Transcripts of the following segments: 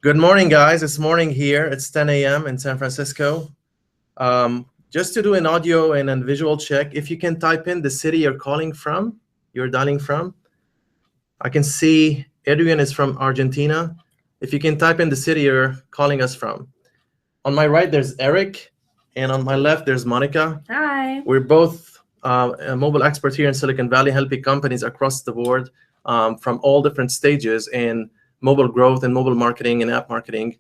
Good morning, guys. It's morning here. It's 10 a.m. in San Francisco. Just to do an audio and a visual check, if you can type in the city you're calling from, you're dialing from. I can see Adrian is from Argentina. If you can type in the city you're calling us from. On my right, there's Eric, and on my left, there's Monica. Hi. We're both mobile experts here in Silicon Valley, helping companies across the board from all different stages in mobile growth and mobile marketing and app marketing.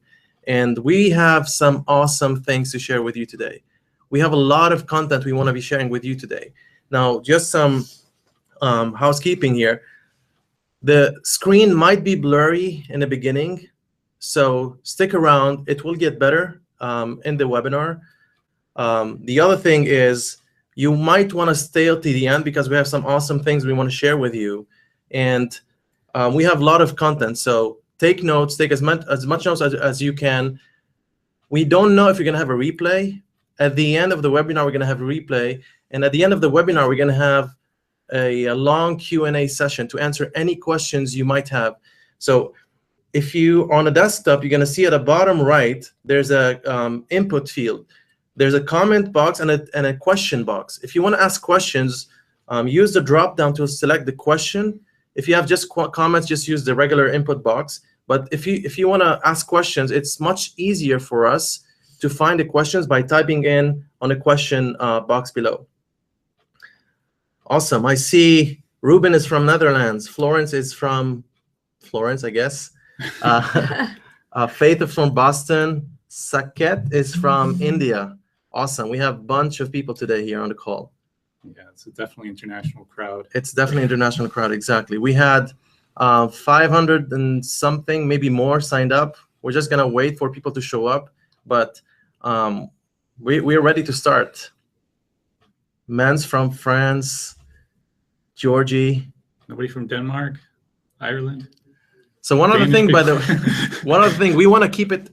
And we have some awesome things to share with you today. We have a lot of content we want to be sharing with you today. Now, just some housekeeping here. The screen might be blurry in the beginning, so stick around. It will get better in the webinar. The other thing is you might want to stay till the end because we have some awesome things we want to share with you. And we have a lot of content, so take notes, take as much notes as you can. We don't know if you're going to have a replay. At the end of the webinar, we're going to have a replay. And at the end of the webinar, we're going to have a long Q&A session to answer any questions you might have. So if you on a desktop, you're going to see at the bottom right, there's a input field. There's a comment box and a question box. If you want to ask questions, use the drop down to select the question. If you have just comments, just use the regular input box. But if you want to ask questions, it's much easier for us to find the questions by typing in on the question box below. Awesome. I see Ruben is from Netherlands. Florence is from Florence, I guess. Faith is from Boston. Saket is from India. Awesome. We have a bunch of people today here on the call. Yeah, it's a definitely international crowd. It's definitely an international crowd, exactly. We had 500 and something, maybe more, signed up. We're just going to wait for people to show up, but we're ready to start. Mans from France, Georgie. Nobody from Denmark, Ireland. So one other thing, we want to keep it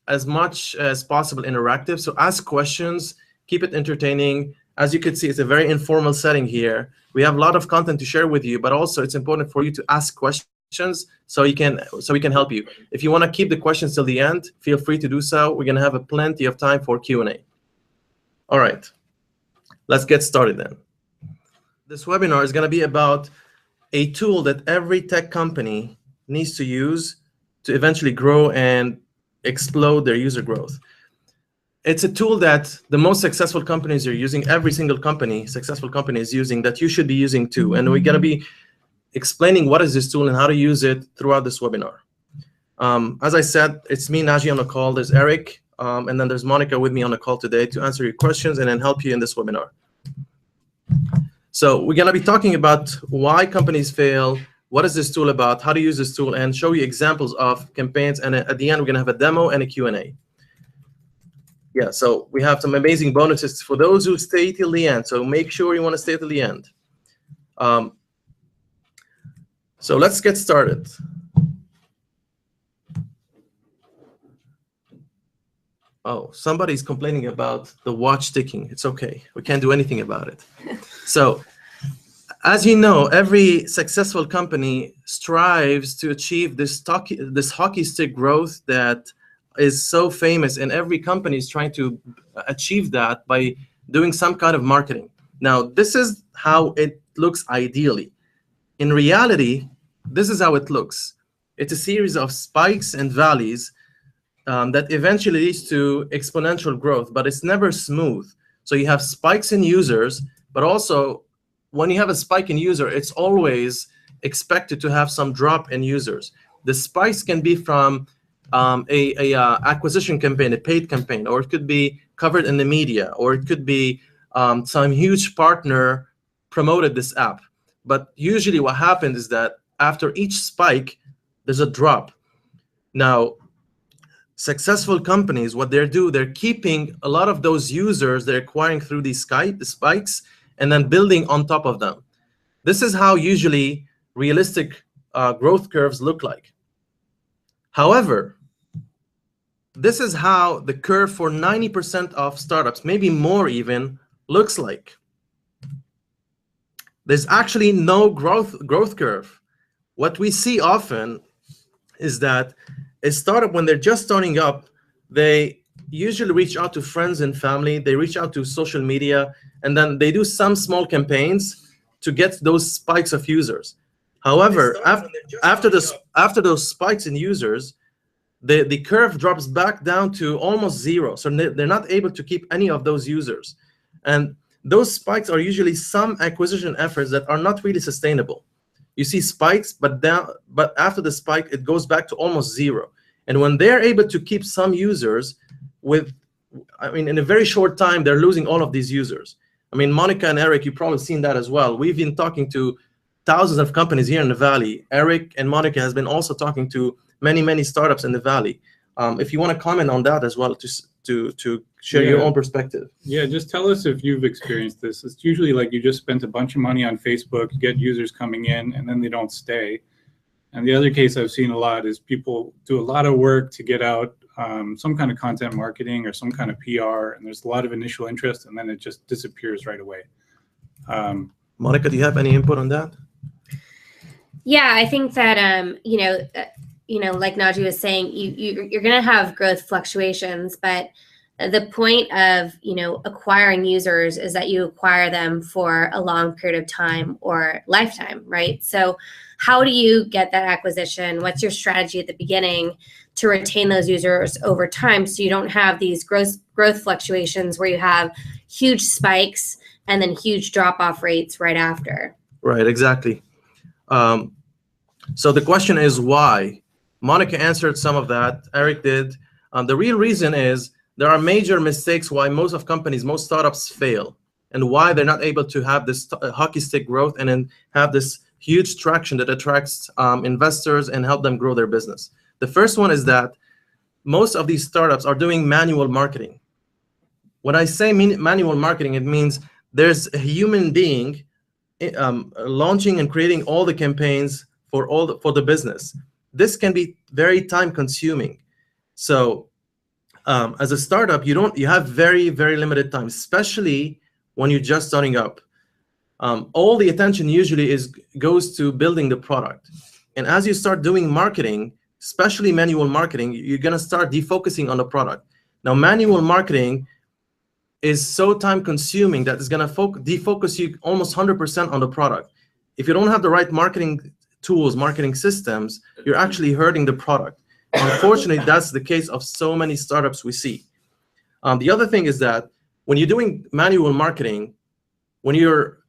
as much as possible interactive. So ask questions, keep it entertaining. As you can see, it's a very informal setting here. We have a lot of content to share with you, but also it's important for you to ask questions so we can help you. If you want to keep the questions till the end, feel free to do so. We're going to have plenty of time for Q&A. All right, let's get started then. This webinar is going to be about a tool that every tech company needs to use to eventually grow and explode their user growth. It's a tool that the most successful companies are using. Every single successful company is using, that you should be using too. And we're going to be explaining what is this tool and how to use it throughout this webinar. As I said, it's me, Naji, on the call. There's Eric, and then there's Monica with me on the call today to answer your questions and then help you in this webinar. So we're going to be talking about why companies fail, what is this tool about, how to use this tool, and show you examples of campaigns. And at the end, we're going to have a demo and a Q&A. Yeah, so we have some amazing bonuses for those who stay till the end. So make sure you want to stay till the end. So let's get started. Oh, somebody's complaining about the watch ticking. It's okay. We can't do anything about it. So as you know, every successful company strives to achieve this hockey stick growth that is so famous, and every company is trying to achieve that by doing some kind of marketing. Now, this is how it looks ideally. In reality, this is how it looks. It's a series of spikes and valleys that eventually leads to exponential growth, but it's never smooth. So you have spikes in users, but also when you have a spike in user, it's always expected to have some drop in users. The spikes can be from a acquisition campaign, a paid campaign, or it could be covered in the media, or it could be some huge partner promoted this app. But usually what happens is that after each spike, there's a drop. Now, successful companies, what they're keeping a lot of those users they're acquiring through the spikes, and then building on top of them. This is how usually realistic growth curves look like. However, this is how the curve for 90% of startups, maybe more even, looks like. There's actually no growth curve. What we see often is that a startup, when they're just starting up, they usually reach out to friends and family. They reach out to social media, and then they do some small campaigns to get those spikes of users. However, after those spikes in users, the curve drops back down to almost zero. So they're not able to keep any of those users. And those spikes are usually some acquisition efforts that are not really sustainable. You see spikes, but after the spike, it goes back to almost zero. And when they're able to keep some users in a very short time, they're losing all of these users. I mean, Monica and Eric, you've probably seen that as well. We've been talking to thousands of companies here in the Valley. Eric and Monica has been also talking to many startups in the Valley. If you want to comment on that as well, to share your own perspective. Yeah, just tell us if you've experienced this. It's usually like you just spent a bunch of money on Facebook, you get users coming in, and then they don't stay. And the other case I've seen a lot is people do a lot of work to get out some kind of content marketing or some kind of PR, and there's a lot of initial interest, and then it just disappears right away. Monica, do you have any input on that? Yeah, I think that like Naji was saying, you're going to have growth fluctuations, but the point of acquiring users is that you acquire them for a long period of time or lifetime, right? So how do you get that acquisition? What's your strategy at the beginning to retain those users over time, so you don't have these growth fluctuations where you have huge spikes and then huge drop-off rates right after? Right, exactly. So the question is why? Monica answered some of that. Eric did. The real reason is there are major mistakes why most startups fail, and why they're not able to have this hockey stick growth and then have this huge traction that attracts investors and help them grow their business. The first one is that most of these startups are doing manual marketing. When I say manual marketing, it means there's a human being launching and creating all the campaigns for the business. This can be very time consuming. So as a startup, you have very limited time, especially when you're just starting up. All the attention usually goes to building the product. And as you start doing marketing, especially manual marketing, you're going to start defocusing on the product. Now, manual marketing is so time consuming that it's going to defocus you almost 100% on the product. If you don't have the right marketing tools, marketing systems, you're actually hurting the product. Unfortunately, that's the case of so many startups we see. The other thing is that when you're doing manual marketing, when you're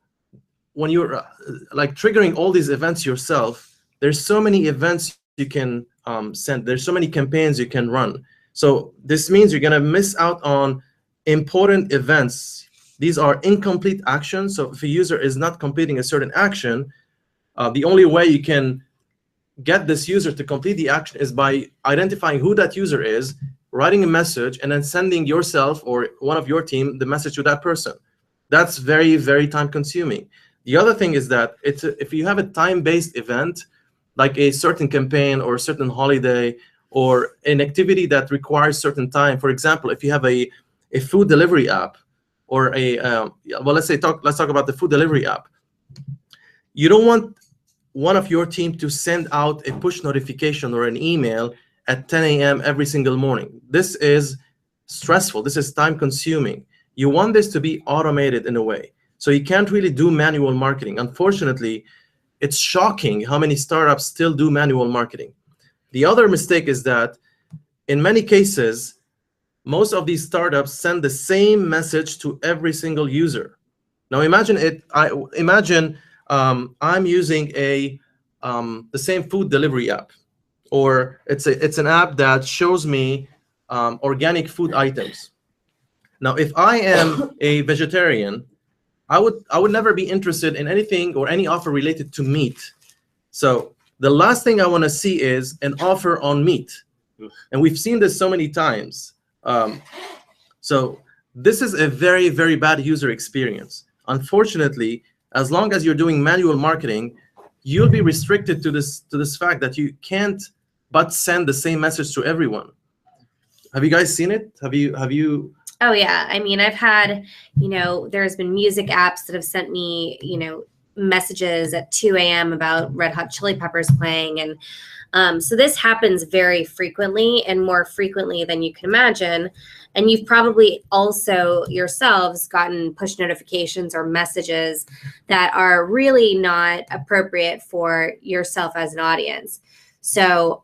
like triggering all these events yourself, there's so many events you can send. There's so many campaigns you can run. So this means you're going to miss out on important events. These are incomplete actions. So if a user is not completing a certain action, the only way you can get this user to complete the action is by identifying who that user is, writing a message, and then sending yourself or one of your team the message to that person. That's very time consuming. The other thing is that if you have a time-based event, like a certain campaign or a certain holiday or an activity that requires certain time, for example, if you have a food delivery app or let's talk about the food delivery app. You don't want one of your team to send out a push notification or an email at 10 a.m. every single morning. This is stressful. This is time consuming. You want this to be automated in a way. So you can't really do manual marketing. Unfortunately, it's shocking how many startups still do manual marketing. The other mistake is that in many cases, most of these startups send the same message to every single user. Now imagine I'm using the same food delivery app, or it's an app that shows me organic food items. Now, if I am a vegetarian, I would never be interested in anything or any offer related to meat. So the last thing I want to see is an offer on meat, and we've seen this so many times. So this is a very bad user experience. Unfortunately, as long as you're doing manual marketing, you'll be restricted to this fact that you can't but send the same message to everyone. Have you guys seen it? Have you? Oh yeah, I mean, I've had, there's been music apps that have sent me, messages at 2 a.m. about Red Hot Chili Peppers playing. And so this happens very frequently, and more frequently than you can imagine. And you've probably also yourselves gotten push notifications or messages that are really not appropriate for yourself as an audience. So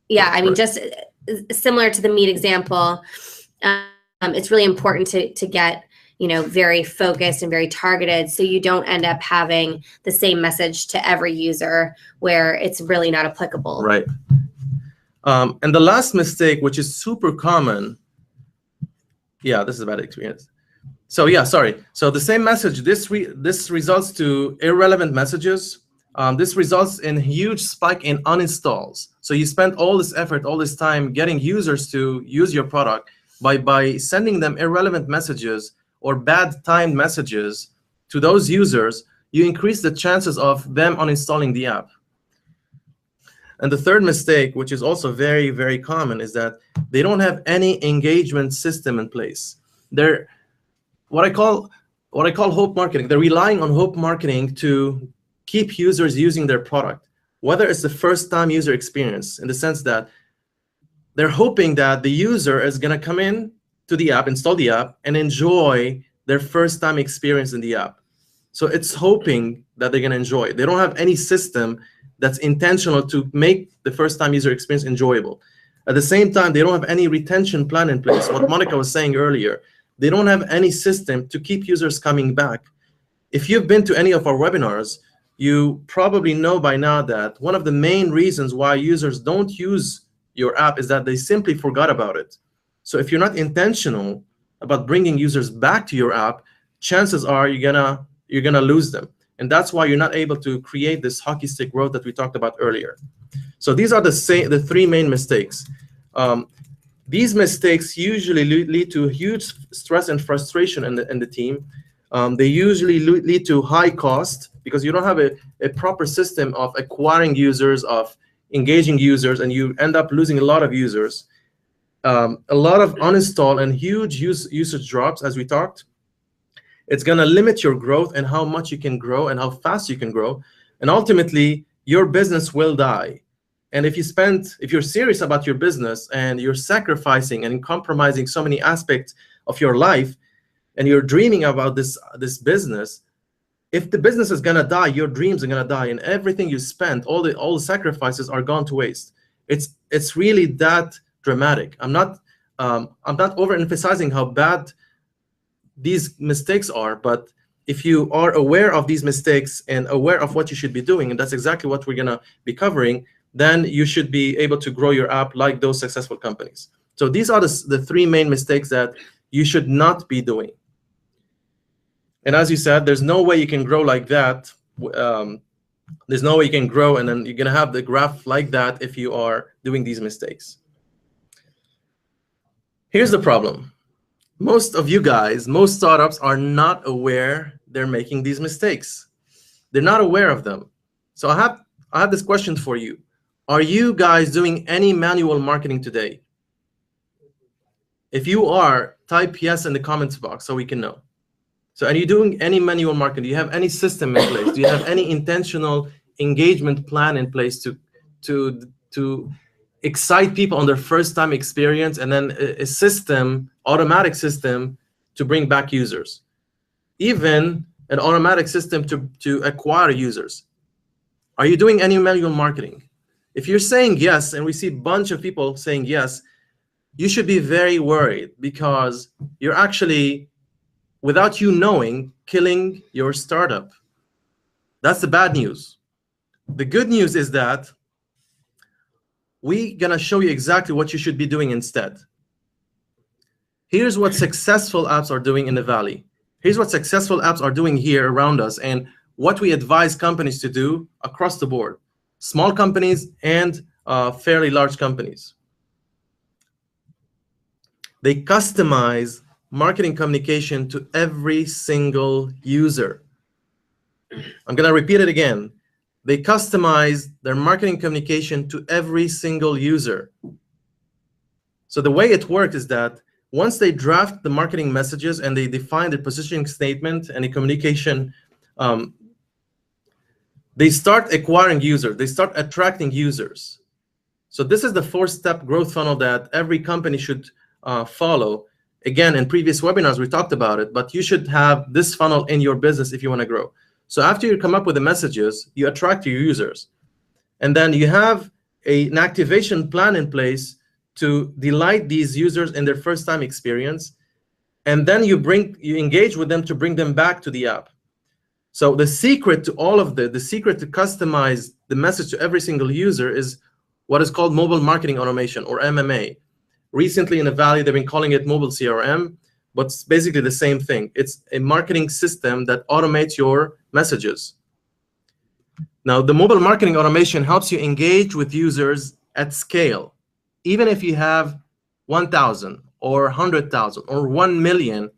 yeah, I mean, just similar to the meat example, it's really important to get, you know, very focused and very targeted, so you don't end up having the same message to every user where it's really not applicable. Right. And the last mistake, which is super common, yeah, this is a bad experience. So yeah, sorry. So the same message, this results to irrelevant messages. This results in huge spike in uninstalls. So you spend all this effort, all this time getting users to use your product by sending them irrelevant messages or bad timed messages to those users. You increase the chances of them uninstalling the app. And the third mistake, which is also very, very common, is that they don't have any engagement system in place. They're what I call hope marketing. They're relying on hope marketing to keep users using their product, whether it's the first time user experience, in the sense that they're hoping that the user is going to come in to the app, install the app, and enjoy their first time experience in the app. So it's hoping that they're going to enjoy. They don't have any system that's intentional to make the first time user experience enjoyable. At the same time, they don't have any retention plan in place. What Monica was saying earlier, they don't have any system to keep users coming back. If you've been to any of our webinars, you probably know by now that one of the main reasons why users don't use your app is that they simply forgot about it. So if you're not intentional about bringing users back to your app, chances are you're gonna lose them. And that's why you're not able to create this hockey stick growth that we talked about earlier. So these are the three main mistakes. These mistakes usually lead to huge stress and frustration in the team. They usually lead to high cost because you don't have a proper system of acquiring users, of engaging users, and you end up losing a lot of users. A lot of uninstall and huge usage drops, as we talked. It's going to limit your growth and how much you can grow and how fast you can grow. And ultimately, your business will die. And if you're serious about your business and you're sacrificing and compromising so many aspects of your life, and you're dreaming about this business, if the business is going to die, your dreams are going to die, and everything you spent, all the sacrifices are gone to waste. It's really that dramatic. I'm not overemphasizing how bad these mistakes are, but if you are aware of these mistakes and aware of what you should be doing, and that's exactly what we're going to be covering, then you should be able to grow your app like those successful companies. So these are the three main mistakes that you should not be doing. And as you said, there's no way you can grow like that. There's no way you can grow and then you're going to have the graph like that if you are doing these mistakes. Here's the problem. Most of you guys, most startups are not aware they're making these mistakes. They're not aware of them. So I have this question for you. Are you guys doing any manual marketing today? If you are, type yes in the comments box so we can know. So are you doing any manual marketing? Do you have any system in place? Do you have any intentional engagement plan in place to excite people on their first time experience, and then a system, automatic system to bring back users? Even an automatic system to acquire users. Are you doing any manual marketing? If you're saying yes, and we see a bunch of people saying yes, you should be very worried, because you're actually, without you knowing, killing your startup. That's the bad news. The good news is that we're gonna show you exactly what you should be doing instead. Here's what successful apps are doing in the Valley. Here's what successful apps are doing here around us, and what we advise companies to do across the board. Small companies and fairly large companies. They customize marketing communication to every single user. I'm going to repeat it again. They customize their marketing communication to every single user. So the way it works is that once they draft the marketing messages and they define the positioning statement and the communication, they start acquiring users. They start attracting users. So this is the 4-step growth funnel that every company should follow. Again, in previous webinars, we talked about it, but you should have this funnel in your business if you want to grow. So after you come up with the messages, you attract your users. And then you have an activation plan in place to delight these users in their first time experience. And then you engage with them to bring them back to the app. So the secret to all of the secret to customize the message to every single user is what is called mobile marketing automation, or MMA. Recently in the Valley, they've been calling it mobile CRM, but it's basically the same thing. It's a marketing system that automates your messages. Now, the mobile marketing automation helps you engage with users at scale. Even if you have 1,000 or 100,000 or 1 million,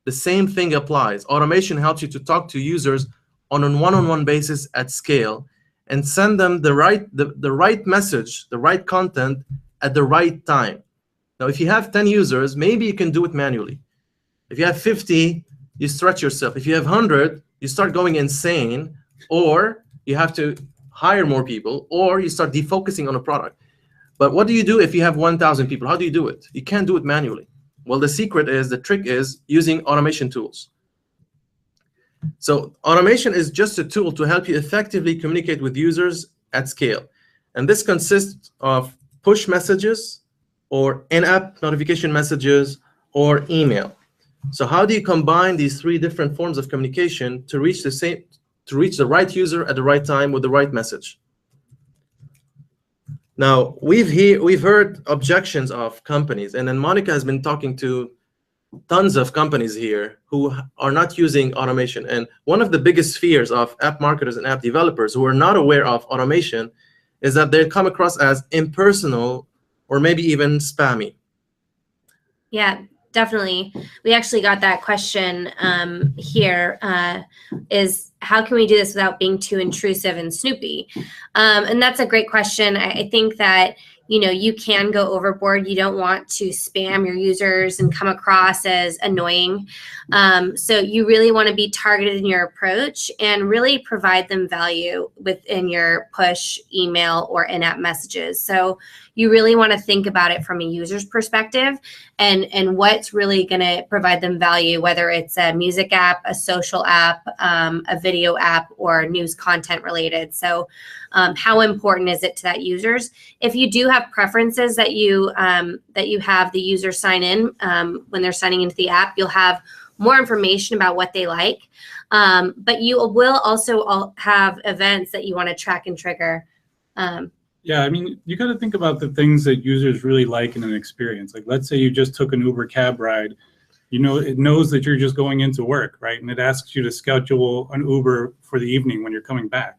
the same thing applies. Automation helps you to talk to users on a one-on-one basis at scale and send them the right message, the right content at the right time. Now, if you have 10 users, maybe you can do it manually. If you have 50, you stretch yourself. If you have 100, you start going insane, or you have to hire more people, or you start defocusing on a product. But what do you do if you have 1,000 people? How do you do it? You can't do it manually. Well, the trick is using automation tools. So automation is just a tool to help you effectively communicate with users at scale. And this consists of push messages, or in-app notification messages, or email. So how do you combine these 3 different forms of communication to reach the right user at the right time with the right message? Now, we've heard objections of companies, and then Monica has been talking to tons of companies here who are not using automation. And one of the biggest fears of app marketers and app developers who are not aware of automation is that they come across as impersonal or maybe even spammy. Yeah, definitely. We actually got that question here, is how can we do this without being too intrusive and snoopy? And that's a great question. I think that, you can go overboard. You don't want to spam your users and come across as annoying. So you really want to be targeted in your approach and really provide them value within your push, email, or in-app messages. So you really want to think about it from a user's perspective and what's really going to provide them value, whether it's a music app, a social app, a video app, or news content related. So how important is it to that users? If you do have preferences that you have the user sign in when they're signing into the app, you'll have more information about what they like. But you will also have events that you want to track and trigger. Yeah, I mean, you got to think about the things that users really like in an experience. Like, let's say you just took an Uber cab ride. It knows that you're just going into work, right? And it asks you to schedule an Uber for the evening when you're coming back,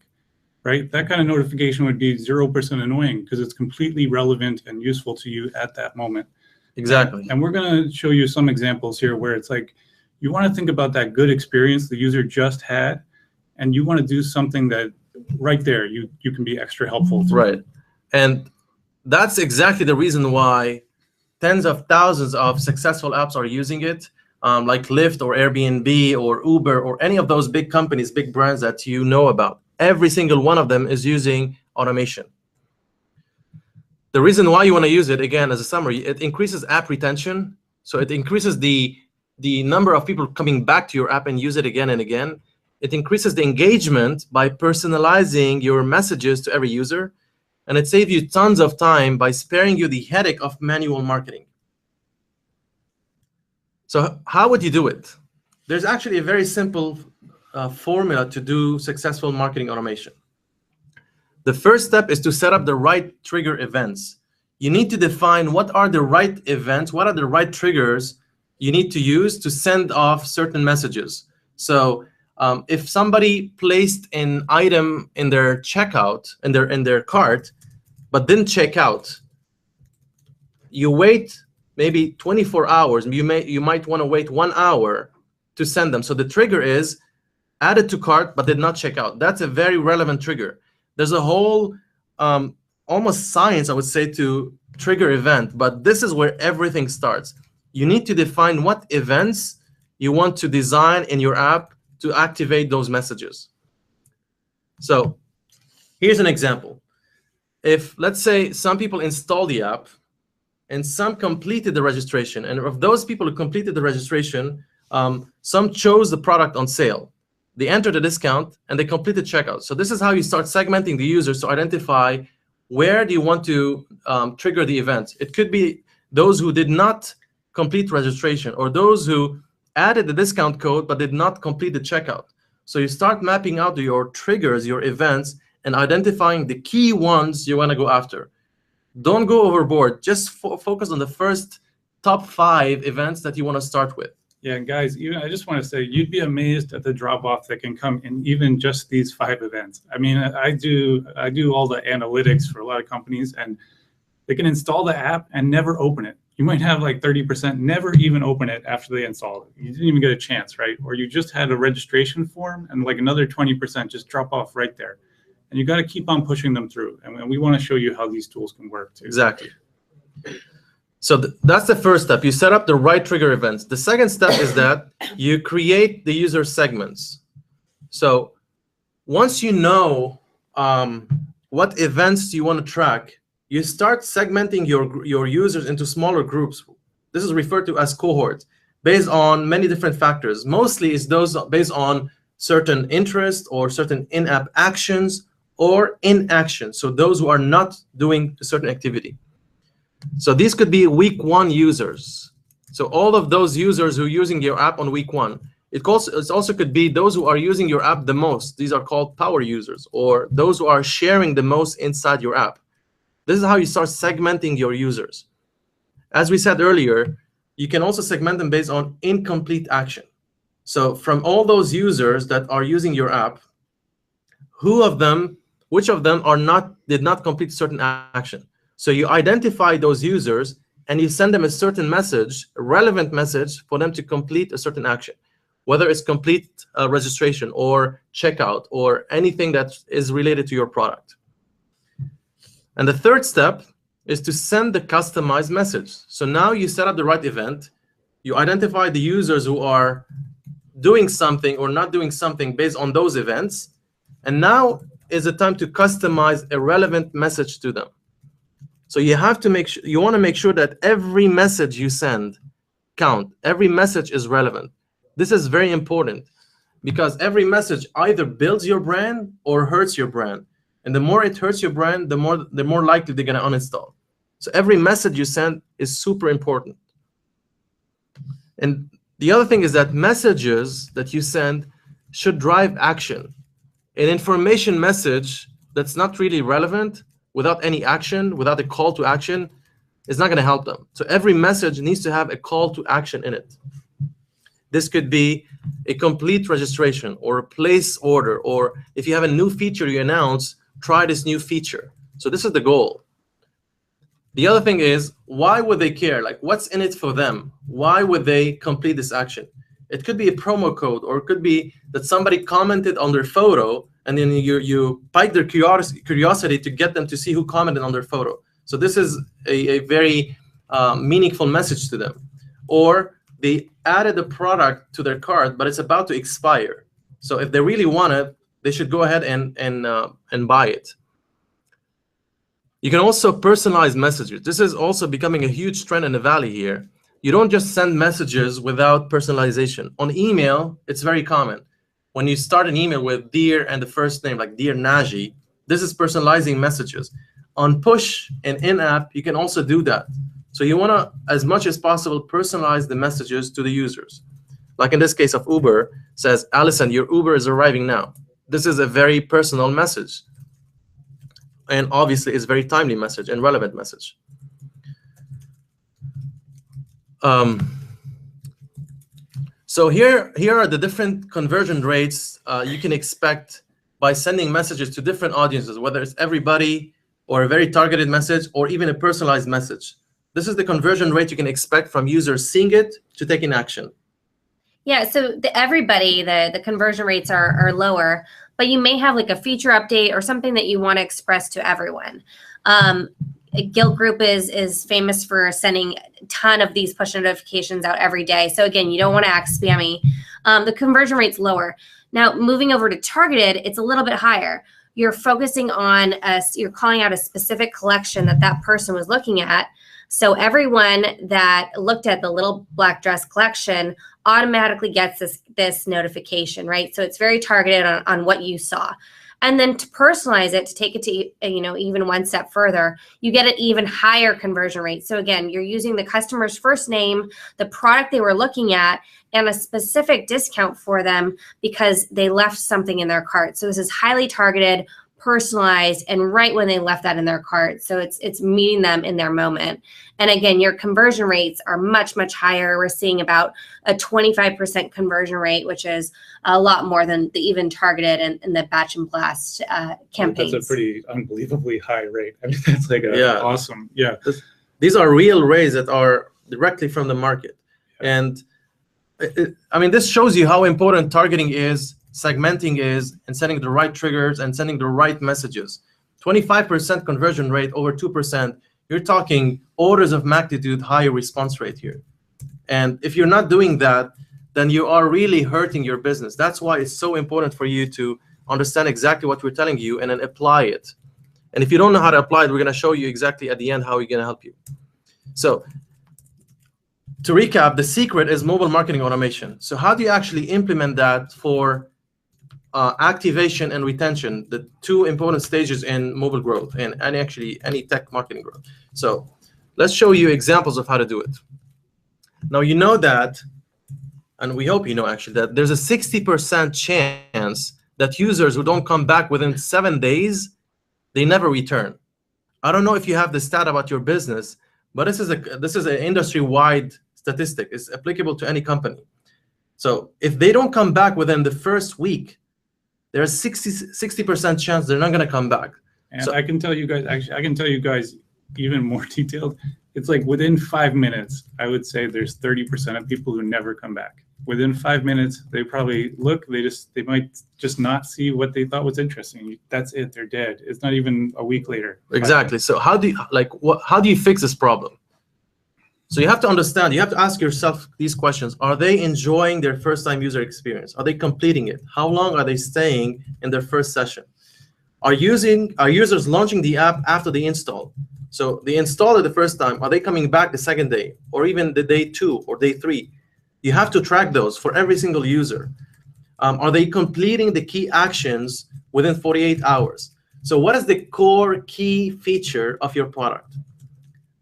right? That kind of notification would be 0% annoying because it's completely relevant and useful to you at that moment. Exactly. And we're going to show you some examples here where it's like, you want to think about that good experience the user just had, and you want to do something that right there, you can be extra helpful to. Right. And that's exactly the reason why tens of thousands of successful apps are using it, like Lyft or Airbnb or Uber or any of those big companies, big brands that you know about. Every single one of them is using automation. The reason why you want to use it, again, as a summary, it increases app retention. So it increases the number of people coming back to your app and use it again and again. It increases the engagement by personalizing your messages to every user. And it saves you tons of time by sparing you the headache of manual marketing. So how would you do it? There's actually a very simple formula to do successful marketing automation. The first step is to set up the right trigger events. You need to define what are the right events, what are the right triggers you need to use to send off certain messages. So if somebody placed an item in their checkout, in their cart, but didn't check out, you wait maybe 24 hours. You might want to wait 1 hour to send them. So the trigger is added to cart but did not check out. That's a very relevant trigger. There's a whole almost science, I would say, to trigger event, but this is where everything starts. you need to define what events you want to design in your app to activate those messages. So here's an example. If, let's say, some people install the app and some completed the registration, and of those people who completed the registration, some chose the product on sale. They entered the discount and they completed checkout. So this is how you start segmenting the users to identify where do you want to trigger the event. It could be those who did not complete registration, or those who added the discount code but did not complete the checkout. So you start mapping out your triggers, your events, and identifying the key ones you want to go after. Don't go overboard. Just focus on the first top 5 events that you want to start with. Yeah, and guys, I just want to say, you'd be amazed at the drop-off that can come in even just these 5 events. I mean, I do all the analytics for a lot of companies, and they can install the app and never open it. You might have like 30% never even open it after they install it. You didn't even get a chance, right? Or you just had a registration form and like another 20% just drop off right there. And you got to keep on pushing them through. And we want to show you how these tools can work too. Exactly. So that's the first step. You set up the right trigger events. The second step is that you create the user segments. So once you know what events you want to track, you start segmenting your users into smaller groups. This is referred to as cohorts, based on many different factors. Mostly is those based on certain interests or certain in-app actions or inaction. So those who are not doing a certain activity. So these could be week 1 users. So all of those users who are using your app on week 1. It also could be those who are using your app the most. These are called power users, or those who are sharing the most inside your app. This is how you start segmenting your users. As we said earlier, you can also segment them based on incomplete action. So from all those users that are using your app, which of them did not complete certain action? So you identify those users and you send them a certain message, a relevant message for them to complete a certain action, whether it's complete registration or checkout or anything that is related to your product. And the third step is to send the customized message. So now you set up the right event, you identify the users who are doing something or not doing something based on those events, and now is the time to customize a relevant message to them. So you have to want to make sure that every message you send count. Every message is relevant. This is very important because every message either builds your brand or hurts your brand. And the more it hurts your brand, the more likely they're going to uninstall. So every message you send is super important. And the other thing is that messages that you send should drive action. An information message that's not really relevant, without any action, without a call to action, is not going to help them. So every message needs to have a call to action in it. This could be a complete registration or a place order, or if you have a new feature you announce, try this new feature. So this is the goal. The other thing is, why would they care? Like, what's in it for them? Why would they complete this action? It could be a promo code, or it could be that somebody commented on their photo, and then you pique their curiosity to get them to see who commented on their photo. So this is a very meaningful message to them. Or they added a product to their cart, but it's about to expire. So if they really want it, they should go ahead and buy it. You can also personalize messages. This is also becoming a huge trend in the Valley here. You don't just send messages without personalization. On email, it's very common. When you start an email with dear and the first name, like Dear Naji, this is personalizing messages. On push and in-app, you can also do that. So you want to, as much as possible, personalize the messages to the users. Like in this case of Uber, says, Allison, your Uber is arriving now. This is a very personal message. And obviously, it's a very timely message and relevant message. So here are the different conversion rates you can expect by sending messages to different audiences, whether it's everybody or a very targeted message or even a personalized message. This is the conversion rate you can expect from users seeing it to taking action. Yeah, so the conversion rates are lower, but you may have like a feature update or something that you want to express to everyone. Guild Group is famous for sending a ton of these push notifications out every day. So again, you don't want to act spammy. The conversion rate's lower. Now, moving over to targeted, it's a little bit higher. You're focusing on you're calling out a specific collection that person was looking at. So everyone that looked at the little black dress collection automatically gets this notification, right? So it's very targeted on what you saw. And then to personalize it, to take it to, even one step further, you get an even higher conversion rate. So again, you're using the customer's first name, the product they were looking at, and a specific discount for them because they left something in their cart. So this is highly targeted, personalized, and right when they left that in their cart. So it's meeting them in their moment. And again, your conversion rates are much, much higher. We're seeing about a 25% conversion rate, which is a lot more than the even targeted and the batch and blast campaigns. That's a pretty unbelievably high rate. I mean, that's like awesome. Yeah. These are real rates that are directly from the market. And I mean, this shows you how important targeting is, segmenting is, and setting the right triggers and sending the right messages. 25% conversion rate over 2%, you're talking orders of magnitude higher response rate here. And if you're not doing that, then you are really hurting your business. That's why it's so important for you to understand exactly what we're telling you and then apply it. And if you don't know how to apply it, we're going to show you exactly at the end how we're going to help you. So to recap, the secret is mobile marketing automation. So how do you actually implement that for activation and retention, the two important stages in mobile growth and any tech marketing growth? So let's show you examples of how to do it. Now, you know that, and we hope you know actually, that there's a 60% chance that users who don't come back within 7 days, they never return. I don't know if you have the stat about your business, but this is an industry-wide statistic. It's applicable to any company. So if they don't come back within the first week, there's 60% chance they're not going to come back. And so I can tell you guys, actually, I can tell you guys even more detailed. It's like within 5 minutes, I would say there's 30% of people who never come back. Within 5 minutes, they probably look, they might just not see what they thought was interesting. That's it, they're dead. It's not even a week later. Exactly. So how do you fix this problem? So you have to understand, you have to ask yourself these questions. Are they enjoying their first-time user experience? Are they completing it? How long are they staying in their first session? Are users launching the app after the install? So they install it the first time. Are they coming back the second day or even the day 2 or day 3? You have to track those for every single user. Are they completing the key actions within 48 hours? So what is the core key feature of your product?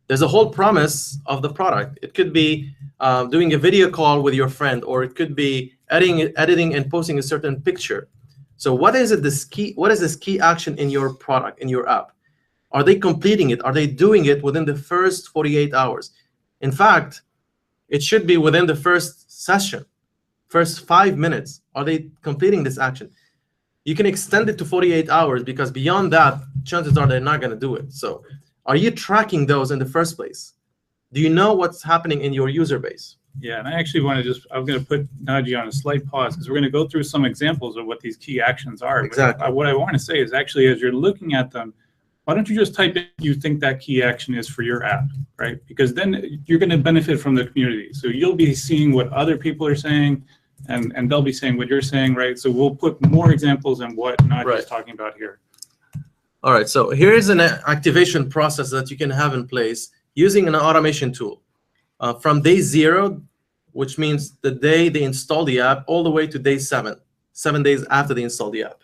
There's a whole promise of the product. It could be doing a video call with your friend, or it could be editing and posting a certain picture. So what is this key action in your product, in your app? Are they completing it? Are they doing it within the first 48 hours? In fact, it should be within the first session, first 5 minutes. Are they completing this action? You can extend it to 48 hours because beyond that, chances are they're not going to do it. So are you tracking those in the first place? Do you know what's happening in your user base? Yeah, and I actually want to I'm going to put Naji on a slight pause because we're going to go through some examples of what these key actions are. Exactly. But what I want to say is actually, as you're looking at them, why don't you just type in you think that key action is for your app, right? Because then you're going to benefit from the community. So you'll be seeing what other people are saying, and they'll be saying what you're saying, right? So we'll put more examples on what Naji is talking about here. All right, so here is an activation process that you can have in place using an automation tool. From day 0, which means the day they install the app, all the way to day 7 days after they install the app.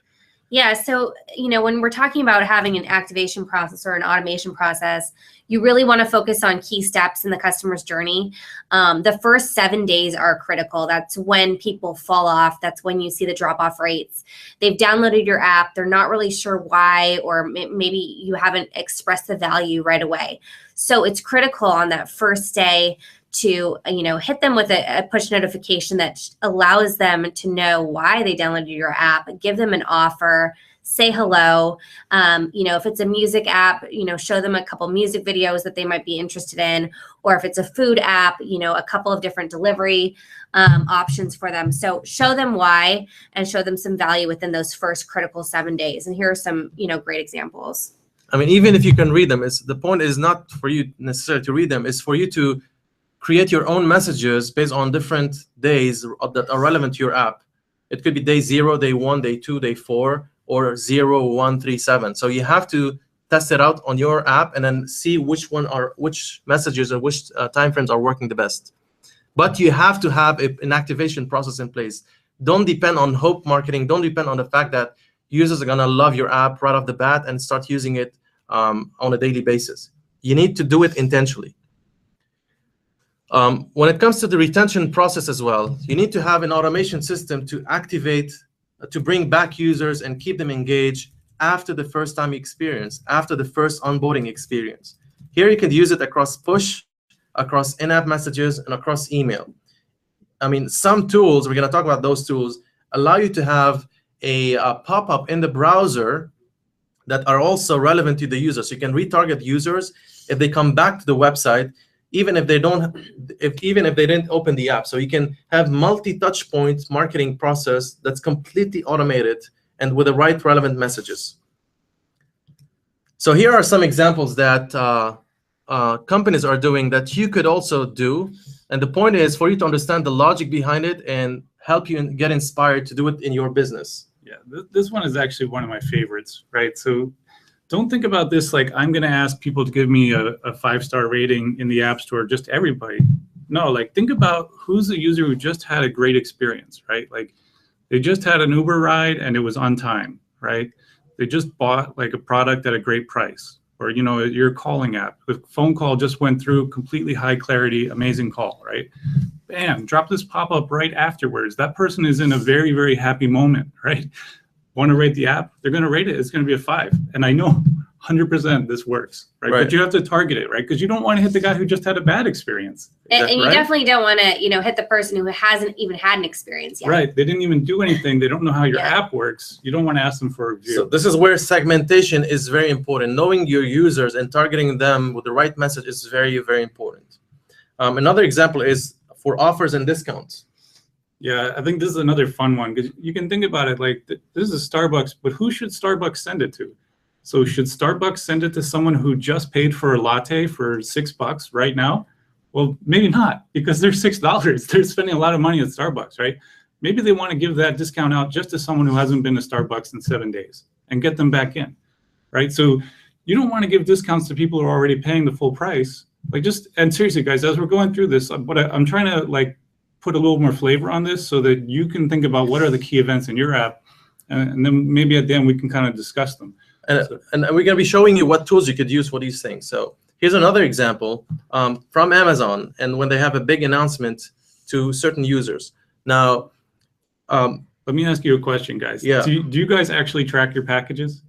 Yeah, so when we're talking about having an activation process or an automation process, you really want to focus on key steps in the customer's journey. The first 7 days are critical. That's when people fall off. That's when you see the drop-off rates. They've downloaded your app. They're not really sure why, or maybe you haven't expressed the value right away. So it's critical on that first day to hit them with a push notification that allows them to know why they downloaded your app, give them an offer, say hello. If it's a music app, show them a couple music videos that they might be interested in, or if it's a food app, a couple of different delivery options for them. So show them why and show them some value within those first critical 7 days. And here are some, great examples. I mean, even if you can read them, the point is not for you necessarily to read them. It's for you to create your own messages based on different days that are relevant to your app. It could be day 0, day 1, day 2, day 4, or 0, 1, 3, 7. So you have to test it out on your app and then see which messages or which timeframes are working the best. But you have to have an activation process in place. Don't depend on hope marketing. Don't depend on the fact that users are gonna love your app right off the bat and start using it on a daily basis. You need to do it intentionally. When it comes to the retention process as well, you need to have an automation system to activate, to bring back users and keep them engaged after the first time experience, after the first onboarding experience. Here you can use it across push, across in-app messages, and across email. I mean, some tools, we're going to talk about those tools, allow you to have a pop-up in the browser that are also relevant to the user. So you can retarget users if they come back to the website, even if they didn't open the app. So you can have multi-touch point marketing process that's completely automated and with the right relevant messages. So here are some examples that companies are doing that you could also do. And the point is for you to understand the logic behind it and help you get inspired to do it in your business. Yeah, this one is actually one of my favorites, right? So don't think about this like I'm going to ask people to give me a 5-star rating in the App Store, just everybody. No, like think about who's the user who just had a great experience, right? Like they just had an Uber ride and it was on time, right? They just bought like a product at a great price. Or, you know, your calling app, the phone call just went through, completely high clarity, amazing call, right? Bam, drop this pop-up right afterwards. That person is in a very, very happy moment, right? Want to rate the app? They're going to rate it. It's going to be a 5. And I know 100% this works, right? But you have to target it, right? Because you don't want to hit the guy who just had a bad experience. And you definitely don't want to, you know, hit the person who hasn't even had an experience yet. Right. They didn't even do anything. They don't know how your app works. You don't want to ask them for a review. So this is where segmentation is very important. Knowing your users and targeting them with the right message is very, very important. Another example is for offers and discounts. Yeah, I think this is another fun one because you can think about it like this is Starbucks, but who should Starbucks send it to? So should Starbucks send it to someone who just paid for a latte for $6 right now? Well, maybe not, because they're $6. They're spending a lot of money at Starbucks, right? Maybe they want to give that discount out just to someone who hasn't been to Starbucks in 7 days and get them back in, right? So you don't want to give discounts to people who are already paying the full price. Like and seriously, guys, as we're going through this, I'm trying to like put a little more flavor on this so that you can think about what are the key events in your app, and then maybe at the end we can kind of discuss them. And we're going to be showing you what tools you could use for these things. So here's another example from Amazon, and when they have a big announcement to certain users. Now, let me ask you a question, guys. Yeah. Do you guys actually track your packages?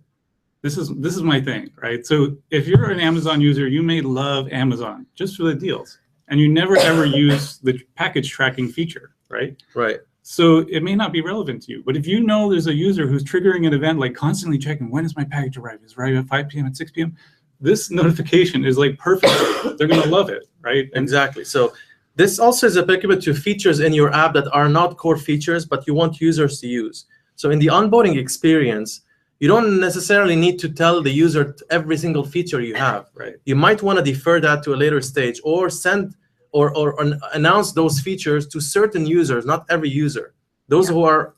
This is my thing, right? So if you're an Amazon user, you may love Amazon just for the deals, and you never ever use the package tracking feature, right? Right. So it may not be relevant to you, but if you know there's a user who's triggering an event, like constantly checking, when is my package arrive? Is it arrive at 5 p.m., at 6 p.m.? This notification is like perfect. They're going to love it, right? Exactly. So this also is applicable to features in your app that are not core features, but you want users to use. So in the onboarding experience, you don't necessarily need to tell the user every single feature you have. Right. You might want to defer that to a later stage, or send or announce those features to certain users, not every user, those who are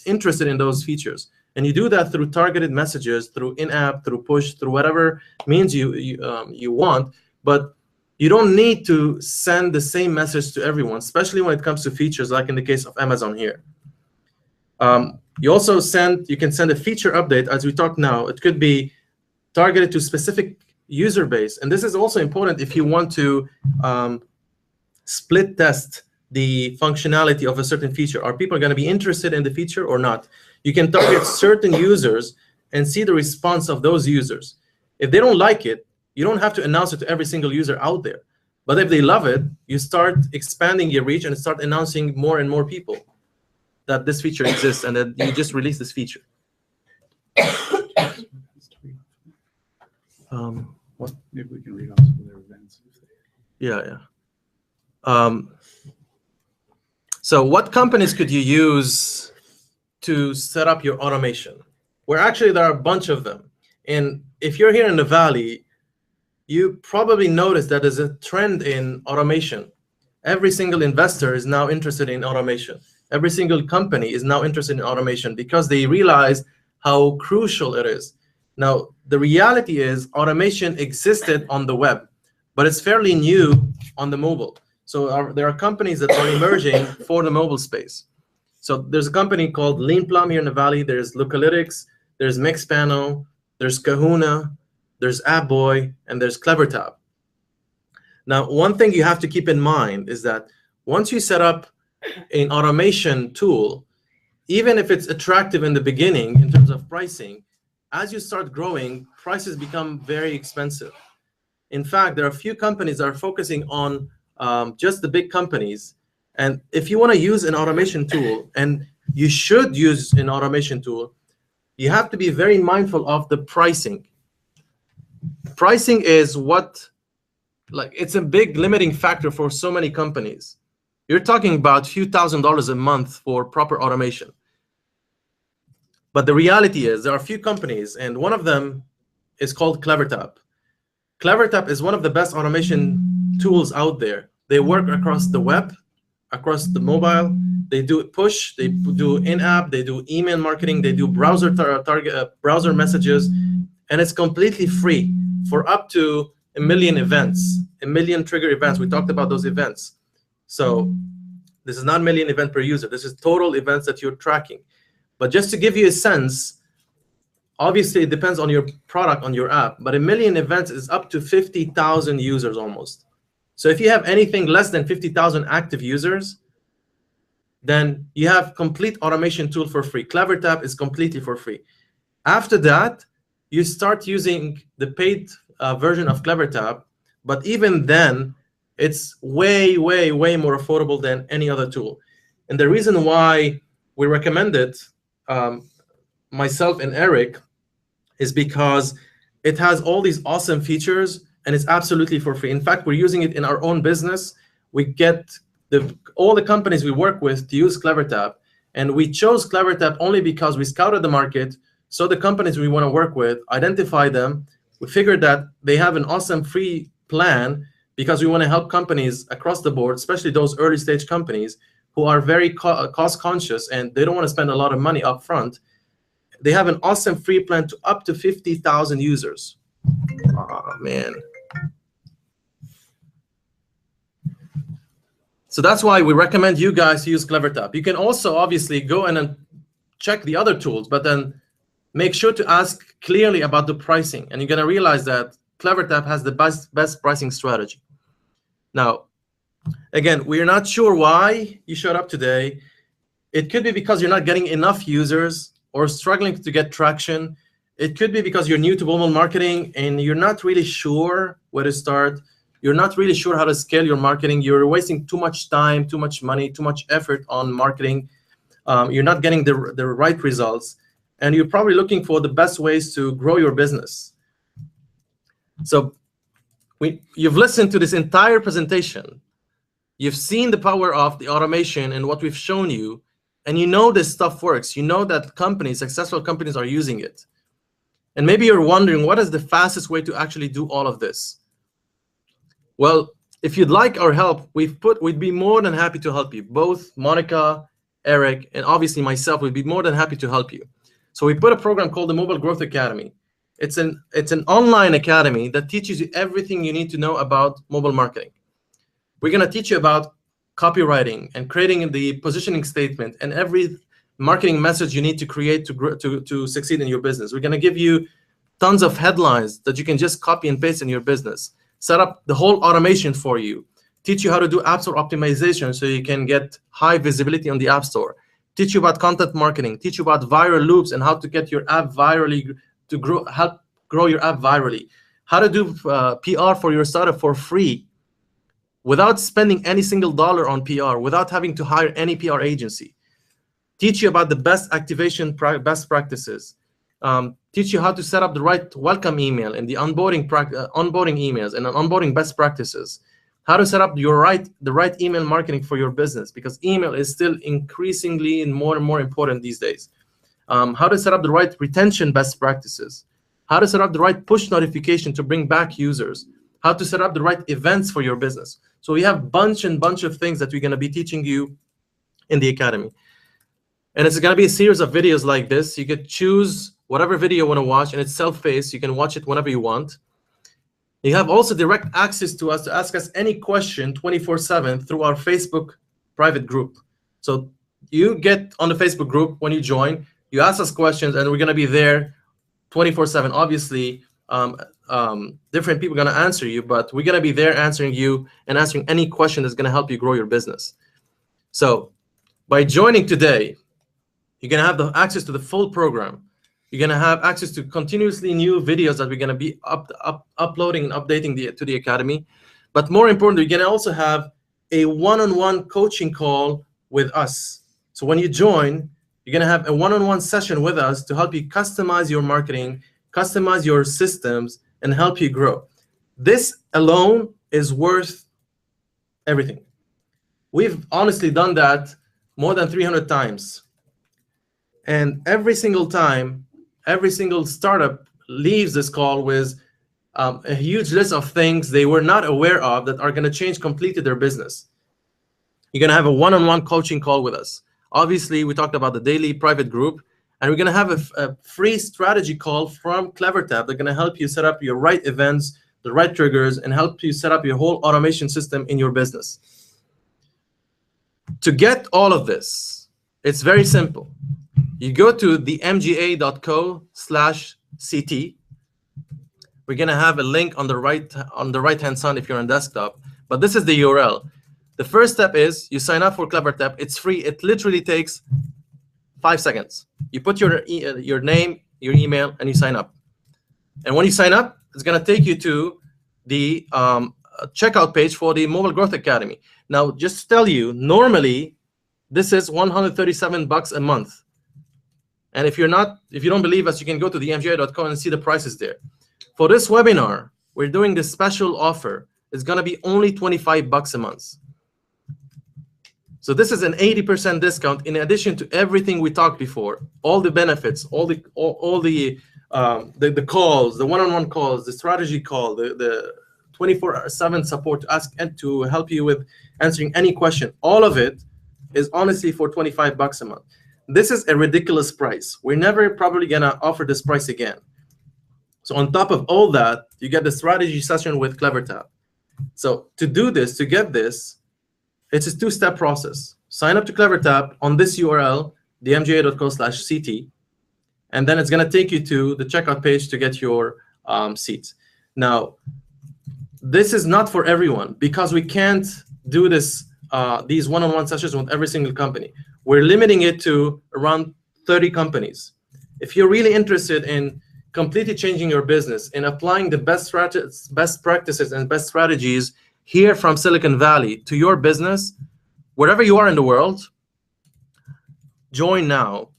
interested in those features. And you do that through targeted messages, through in-app, through push, through whatever means you want. But you don't need to send the same message to everyone, especially when it comes to features, like in the case of Amazon here. You can send a feature update, as we talked now. It could be targeted to specific user base. And this is also important if you want to split test the functionality of a certain feature. Are people going to be interested in the feature or not? You can target certain users and see the response of those users. If they don't like it, you don't have to announce it to every single user out there. But if they love it, you start expanding your reach and start announcing more and more people that this feature exists and that you just released this feature. What? Maybe we can read off some of their events. Yeah. So what companies could you use to set up your automation? Well, actually, there are a bunch of them. And if you're here in the Valley, you probably noticed that there's a trend in automation. Every single investor is now interested in automation. Every single company is now interested in automation because they realize how crucial it is. Now, the reality is automation existed on the web, but it's fairly new on the mobile. So there are companies that are emerging for the mobile space. So there's a company called LeanPlum here in the Valley. There's Lookalytics, there's Mixpanel, there's Kahuna, there's AppBoy, and there's CleverTap. Now, one thing you have to keep in mind is that once you set up an automation tool, even if it's attractive in the beginning in terms of pricing, as you start growing, prices become very expensive. In fact, there are a few companies that are focusing on just the big companies. And if you want to use an automation tool, and you should use an automation tool, you have to be very mindful of the pricing. Pricing is it's a big limiting factor for so many companies. You're talking about a few $1,000s a month for proper automation. But the reality is there are a few companies, and one of them is called CleverTap. CleverTap is one of the best automation tools out there. They work across the web, across the mobile. They do push, they do in-app, they do email marketing, they do browser browser messages, and it's completely free for up to 1 million events, 1 million trigger events. We talked about those events. So this is not 1 million event per user. This is total events that you're tracking. But just to give you a sense, obviously it depends on your product, on your app, but 1 million events is up to 50,000 users almost. So if you have anything less than 50,000 active users, then you have complete automation tool for free. CleverTap is completely for free. After that, you start using the paid version of CleverTap, but even then, it's way, way, way more affordable than any other tool. And the reason why we recommend it, myself and Eric, is because it has all these awesome features and it's absolutely for free. In fact, we're using it in our own business. We get all the companies we work with to use CleverTap, and we chose CleverTap only because we scouted the market, so the companies we want to work with, identify them. We figured that they have an awesome free plan because we want to help companies across the board, especially those early stage companies who are very cost conscious and they don't want to spend a lot of money up front. They have an awesome free plan to up to 50,000 users. Oh, man. So that's why we recommend you guys use CleverTap. You can also obviously go in and check the other tools, but then make sure to ask clearly about the pricing. And you're going to realize that CleverTap has the best pricing strategy. Now, again, we're not sure why you showed up today. It could be because you're not getting enough users or struggling to get traction. It could be because you're new to mobile marketing and you're not really sure where to start. You're not really sure how to scale your marketing. You're wasting too much time, too much money, too much effort on marketing. You're not getting the right results. And you're probably looking for the best ways to grow your business. So you've listened to this entire presentation. You've seen the power of the automation and what we've shown you. And you know this stuff works. You know that companies, successful companies, are using it. And maybe you're wondering, what is the fastest way to actually do all of this? Well, if you'd like our help, we'd be more than happy to help you. Both Monica, Eric, and obviously myself would be more than happy to help you. So we put a program called the Mobile Growth Academy. It's an online academy that teaches you everything you need to know about mobile marketing. We're going to teach you about copywriting and creating the positioning statement and every marketing message you need to create to succeed in your business. We're going to give you tons of headlines that you can just copy and paste in your business. Set up the whole automation for you. Teach you how to do App Store optimization so you can get high visibility on the App Store. Teach you about content marketing. Teach you about viral loops and how to get your app virally to help grow your app virally. How to do PR for your startup for free without spending any single dollar on PR, without having to hire any PR agency. Teach you about the best activation best practices. Teach you how to set up the right welcome email and the onboarding emails and onboarding best practices. How to set up the right email marketing for your business, because email is still increasingly and more important these days. How to set up the right retention best practices. how to set up the right push notification to bring back users, how to set up the right events for your business. So we have bunch of things that we're going to be teaching you in the academy. And it's going to be a series of videos like this. You could choose whatever video you want to watch, and it's self-paced. You can watch it whenever you want. You have also direct access to us to ask us any question 24/7 through our Facebook private group. So you get on the Facebook group when you join, you ask us questions, and we're going to be there 24/7. Obviously, different people are going to answer you, but we're going to be there answering you and answering any question that's going to help you grow your business. So by joining today, you're going to have the access to the full program. You're going to have access to continuously new videos that we're going to be uploading and updating to the academy. But more importantly, you're going to also have a one-on-one coaching call with us. So when you join, you're going to have a one-on-one session with us to help you customize your marketing, customize your systems, and help you grow. This alone is worth everything. We've honestly done that more than 300 times. And every single time, every single startup leaves this call with a huge list of things they were not aware of that are going to change completely their business. You're going to have a one-on-one coaching call with us. Obviously, we talked about the daily private group, and we're going to have a free strategy call from CleverTap. They're going to help you set up your right events, the right triggers, and help you set up your whole automation system in your business. To get all of this, it's very simple. You go to the mga.co/CT. We're going to have a link on the right-hand side if you're on desktop, but this is the URL. The first step is you sign up for CleverTap. It's free. It literally takes 5 seconds. You put your name, your email, and you sign up. And when you sign up, it's going to take you to the checkout page for the Mobile Growth Academy. Now, just to tell you, normally this is $137 a month. And if you don't believe us, you can go to the mga.co and see the prices there. For this webinar, we're doing this special offer. It's going to be only $25 a month. So this is an 80% discount in addition to everything we talked before, all the benefits, all the calls, the one-on-one calls, the strategy call, the 24/7 support to ask and to help you with answering any question. All of it is honestly for $25 a month. This is a ridiculous price. We're never probably gonna offer this price again. So on top of all that, you get the strategy session with CleverTap. So to do this, to get this, it's a two-step process. Sign up to CleverTap on this URL, the mga.co/CT, and then it's going to take you to the checkout page to get your seats. Now, this is not for everyone because we can't do this these one-on-one sessions with every single company. We're limiting it to around 30 companies. If you're really interested in completely changing your business and applying the best practices and best strategies here from Silicon Valley to your business, wherever you are in the world, join now,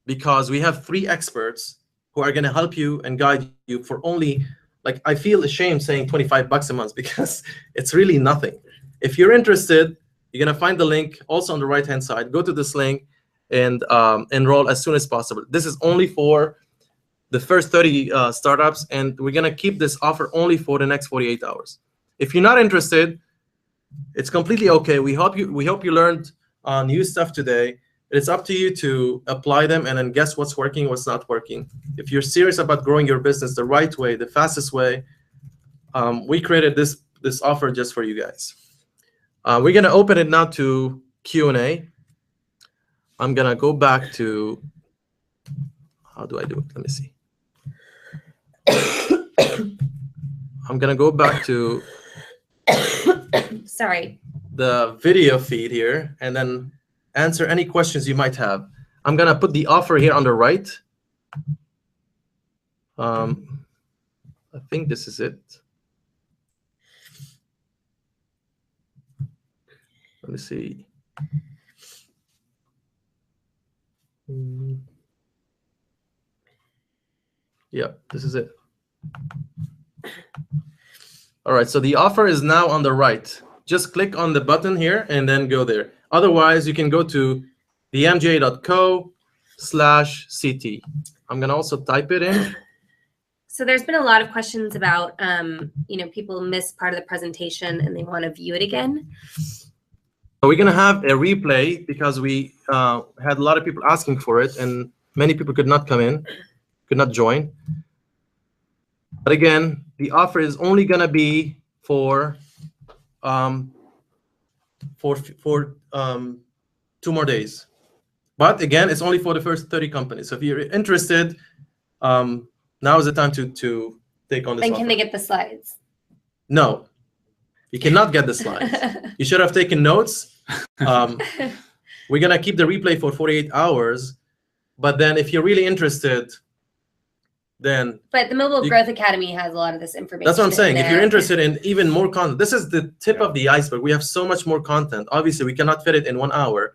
because we have 3 experts who are going to help you and guide you for only, like, I feel ashamed saying $25 a month because it's really nothing. If you're interested, you're going to find the link also on the right-hand side. Go to this link and enroll as soon as possible. This is only for the first 30 startups, and we're going to keep this offer only for the next 48 hours. If you're not interested, it's completely okay. We hope you learned new stuff today. It's up to you to apply them and then guess what's working, what's not working. If you're serious about growing your business the right way, the fastest way, we created this offer just for you guys. We're going to open it now to Q&A. I'm going to go back to, how do I do it? Let me see. I'm going to go back to Sorry, the video feed here and then answer any questions you might have. I'm going to put the offer here on the right. I think this is it. Let me see. Yeah, this is it. All right, so the offer is now on the right. Just click on the button here and then go there. Otherwise, you can go to the mga.co/CT. I'm going to also type it in. So there's been a lot of questions about, people miss part of the presentation and they want to view it again. So we're gonna have a replay because we had a lot of people asking for it, and many people could not come in, could not join. But again, the offer is only gonna be for 2 more days. But again, it's only for the first 30 companies. So if you're interested, now is the time to take on this And offer. can they get the slides? No, you cannot get the slides. You should have taken notes. We're gonna keep the replay for 48 hours, but then if you're really interested, then. But the Mobile Growth Academy has a lot of this information. That's what I'm saying. in If you're there. interested in even more content, this is the tip of the iceberg. We have so much more content. Obviously, we cannot fit it in 1 hour,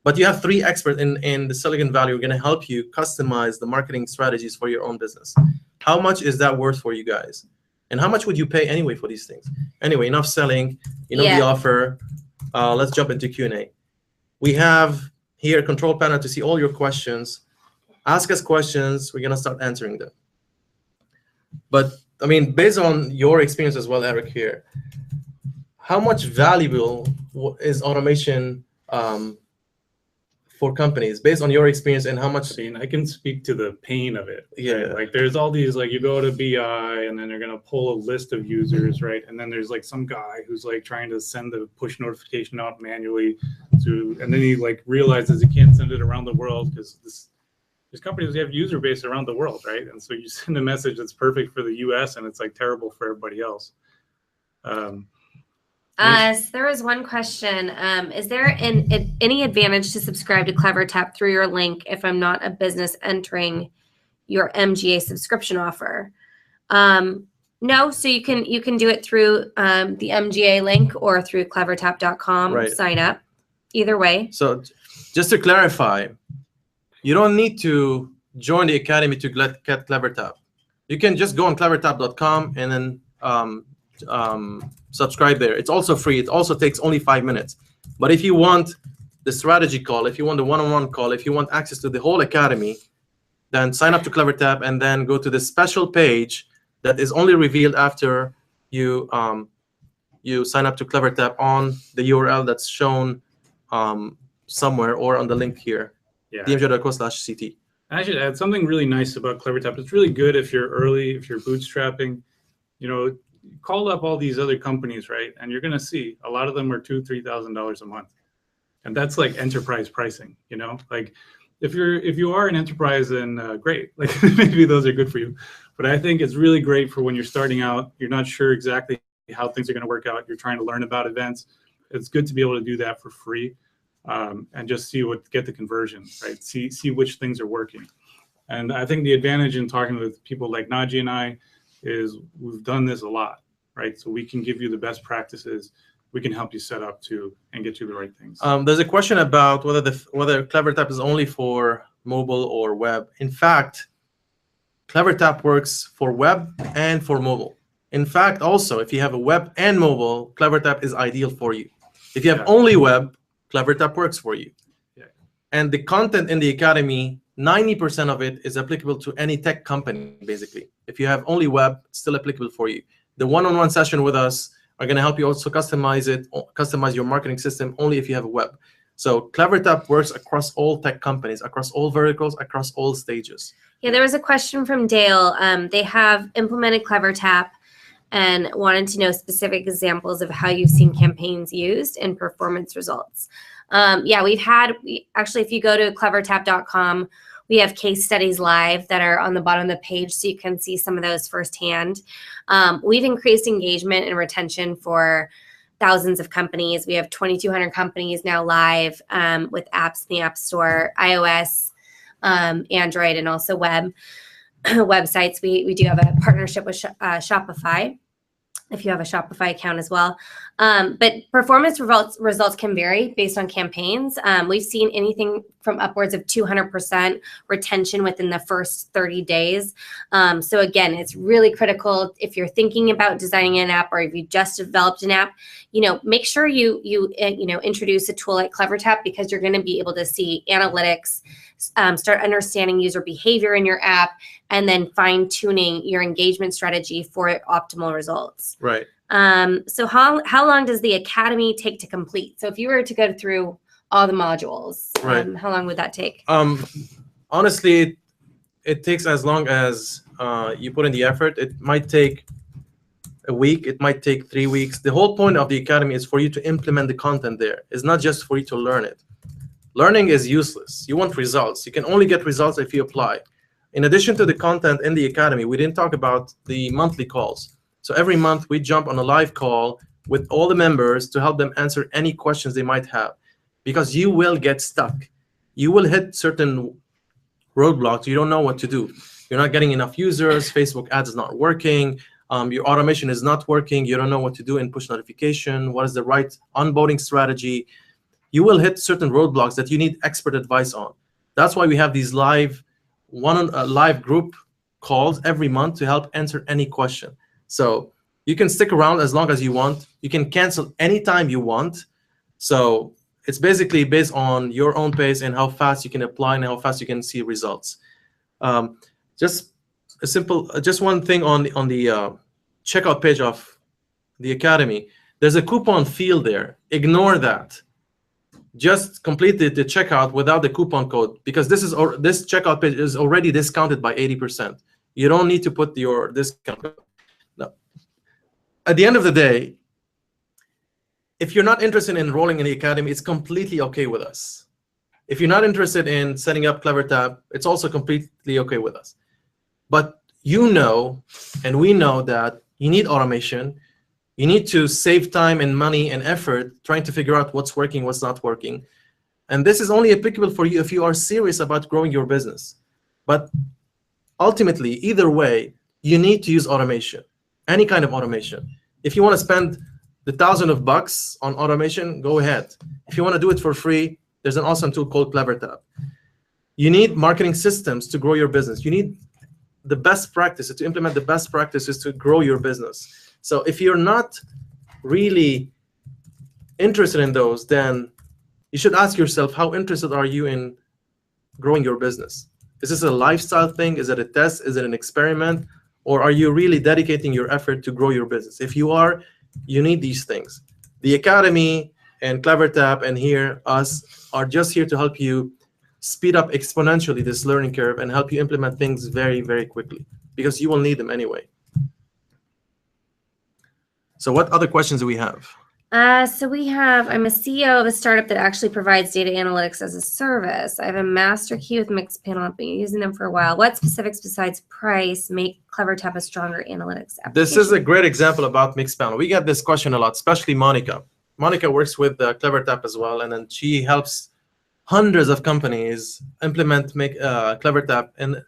but you have 3 experts in the Silicon Valley who are gonna help you customize the marketing strategies for your own business. How much is that worth for you guys? And how much would you pay anyway for these things? Anyway, enough selling, the offer. Let's jump into Q&A. We have here a control panel to see all your questions. Ask us questions. We're going to start answering them. But, I mean, based on your experience as well, Eric, here, how much valuable is automation for companies based on your experience, and how much? I can speak to the pain of it. Yeah. Right? Like there's all these, like you go to BI and then they're going to pull a list of users, right? And then there's like some guy who's like trying to send the push notification out manually and then he like realizes he can't send it around the world because there's companies that have user base around the world, right? And so you send a message that's perfect for the US and it's like terrible for everybody else. So there was one question. Is there any advantage to subscribe to CleverTap through your link if I'm not a business entering your MGA subscription offer? No, so you can do it through the MGA link or through CleverTap.com. Right. Sign up. Either way. So just to clarify, you don't need to join the academy to get CleverTap. You can just go on CleverTap.com and then subscribe there. It's also free. It also takes only 5 minutes. But if you want the strategy call, if you want the one-on-one call, if you want access to the whole academy, then sign up to CleverTap and then go to the special page that is only revealed after you sign up to CleverTap on the URL that's shown somewhere or on the link here, dmj.co/CT. I should add something really nice about CleverTap. It's really good if you're early, if you're bootstrapping, call up all these other companies, right? And you're going to see a lot of them are $2,000-$3,000 a month. And that's like enterprise pricing, like if you are an enterprise, then great, like maybe those are good for you. But I think it's really great for when you're starting out, you're not sure exactly how things are going to work out. You're trying to learn about events. It's good to be able to do that for free and just get the conversion, right? See which things are working. And I think the advantage in talking with people like Naji and I is we've done this a lot, right? So we can give you the best practices. We can help you set up too and get you the right things. There's a question about whether CleverTap is only for mobile or web. In fact, CleverTap works for web and for mobile. In fact, also, if you have a web and mobile, CleverTap is ideal for you. If you have only web, CleverTap works for you. Yeah. And the content in the academy, 90% of it is applicable to any tech company, basically. If you have only web, it's still applicable for you. The one-on-one session with us are going to help you also customize your marketing system only if you have a web. So CleverTap works across all tech companies, across all verticals, across all stages. Yeah, there was a question from Dale. They have implemented CleverTap and wanted to know specific examples of how you've seen campaigns used and performance results. Actually, if you go to clevertap.com, we have case studies live that are on the bottom of the page, so you can see some of those firsthand. We've increased engagement and retention for thousands of companies. We have 2,200 companies now live with apps in the App Store, iOS, Android, and also websites. We do have a partnership with Shopify, if you have a Shopify account as well. But performance results can vary based on campaigns. We've seen anything from upwards of 200% retention within the first 30 days. So again, it's really critical if you're thinking about designing an app or if you just developed an app, make sure you introduce a tool like CleverTap, because you're going to be able to see analytics, start understanding user behavior in your app, and then fine tuning your engagement strategy for optimal results. Right. So how long does the academy take to complete? So if you were to go through all the modules, Right. How long would that take? Honestly, it takes as long as you put in the effort. It might take a week. It might take 3 weeks. The whole point of the academy is for you to implement the content there. It's not just for you to learn it. Learning is useless. You want results. You can only get results if you apply. In addition to the content in the academy, we didn't talk about the monthly calls. So every month we jump on a live call with all the members to help them answer any questions they might have, because you will get stuck. You will hit certain roadblocks. You don't know what to do. You're not getting enough users. Facebook ads is not working. Your automation is not working. You don't know what to do in push notification. What is the right onboarding strategy? You will hit certain roadblocks that you need expert advice on. That's why we have these live group calls every month to help answer any question. So you can stick around as long as you want. You can cancel anytime you want. So it's basically based on your own pace and how fast you can apply and how fast you can see results. Just one thing on the checkout page of the academy. There's a coupon field there. Ignore that. Just complete the checkout without the coupon code, because this checkout page is already discounted by 80%. You don't need to put your discount code. No. At the end of the day, if you're not interested in enrolling in the academy, it's completely okay with us. If you're not interested in setting up CleverTap, it's also completely okay with us. But you know, and we know that you need automation. You need to save time and money and effort trying to figure out what's working, what's not working. And this is only applicable for you if you are serious about growing your business. But ultimately, either way, you need to use automation, any kind of automation. If you want to spend the $1,000 on automation, go ahead. If you want to do it for free, there's an awesome tool called CleverTap. You need marketing systems to grow your business. You need the best practices, to implement the best practices to grow your business. So if you're not really interested in those, then you should ask yourself, how interested are you in growing your business? Is this a lifestyle thing? Is it a test? Is it an experiment? Or are you really dedicating your effort to grow your business? If you are, you need these things. The academy and CleverTap and us are just here to help you speed up exponentially this learning curve and help you implement things very, very quickly, because you will need them anyway. So what other questions do we have? So we have, I'm a CEO of a startup that actually provides data analytics as a service. I have a master key with Mixpanel. I've been using them for a while. What specifics besides price make CleverTap a stronger analytics application? This is a great example about Mixpanel. We get this question a lot, especially Monica. Monica works with CleverTap as well, and then she helps hundreds of companies implement CleverTap, and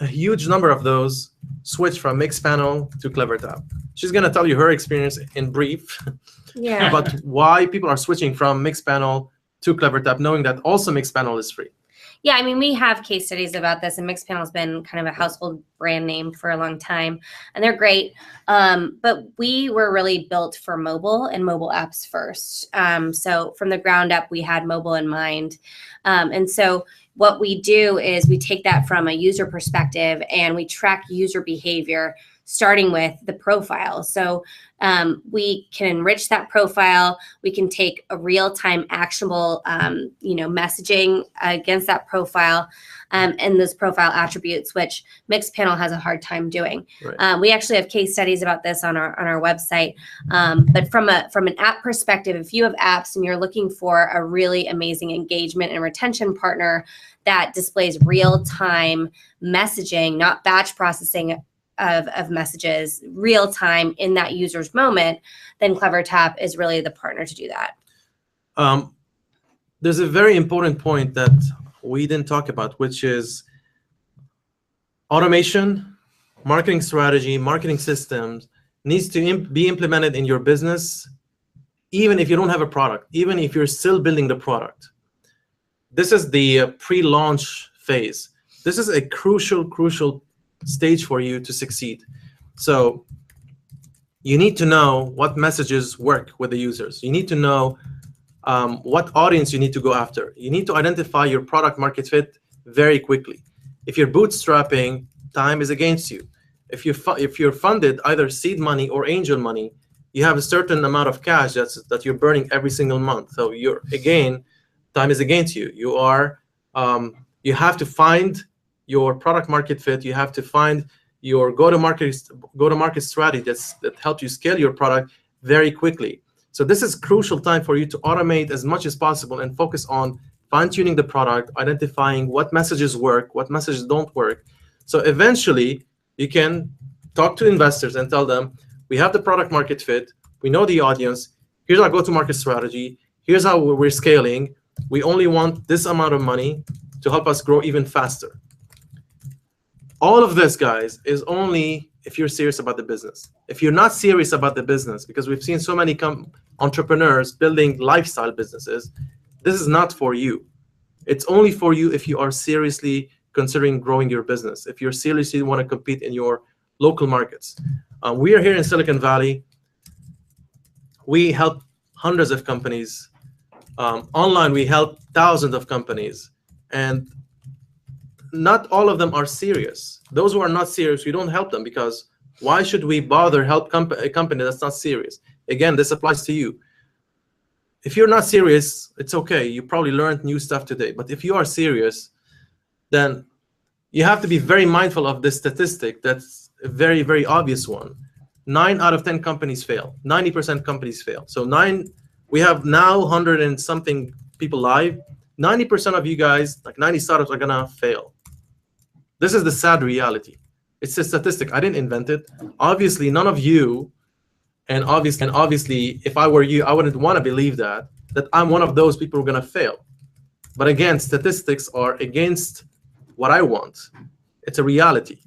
a huge number of those switch from Mixpanel to CleverTap. She's going to tell you her experience in brief. Yeah. About why people are switching from Mixpanel to CleverTap, knowing that also Mixpanel is free. Yeah, I mean, we have case studies about this, and Mixpanel has been kind of a household brand name for a long time, and they're great. But we were really built for mobile and mobile apps first. So from the ground up, we had mobile in mind. And so what we do is we take that from a user perspective and we track user behavior, starting with the profile. So we can enrich that profile. We can take a real-time actionable, messaging against that profile and those profile attributes, which Mixpanel has a hard time doing. Right. We actually have case studies about this on our website. But from an app perspective, if you have apps and you're looking for a really amazing engagement and retention partner that displays real-time messaging, not batch processing of messages, real time in that user's moment, then CleverTap is really the partner to do that. There's a very important point that we didn't talk about, which is automation, marketing strategy, marketing systems needs to be implemented in your business, even if you don't have a product, even if you're still building the product. This is the pre-launch phase. This is a crucial stage for you to succeed. So you need to know what messages work with the users. You need to know what audience you need to go after. You need to identify your product market fit very quickly. If you're bootstrapping, time is against you. If you're funded either seed money or angel money, you have a certain amount of cash that you're burning every single month. So time is against you. You have to find your product market fit. You have to find your go-to-market strategy that helps you scale your product very quickly. So this is crucial time for you to automate as much as possible and focus on fine-tuning the product, identifying what messages work, what messages don't work. So eventually you can talk to investors and tell them, we have the product market fit, we know the audience, here's our go-to-market strategy, here's how we're scaling, we only want this amount of money to help us grow even faster. All of this, guys, is only if you're serious about the business. If you're not serious about the business, because we've seen so many entrepreneurs building lifestyle businesses, this is not for you. It's only for you if you are seriously considering growing your business, if you seriously want to compete in your local markets. We are here in Silicon Valley. We help hundreds of companies. Online, we help thousands of companies. And not all of them are serious. Those who are not serious, we don't help them, because why should we bother help a company that's not serious? Again, this applies to you. If you're not serious, it's okay. You probably learned new stuff today. But if you are serious, then you have to be very mindful of this statistic that's a very, very obvious one. 9 out of 10 companies fail. 90% companies fail. So we have now 100 and something people live. 90% of you guys, like 90 startups, are gonna fail. This is the sad reality. It's a statistic. I didn't invent it. Obviously, none of you, and obviously, if I were you, I wouldn't want to believe that I'm one of those people who are gonna fail. But again, statistics are against what I want. It's a reality.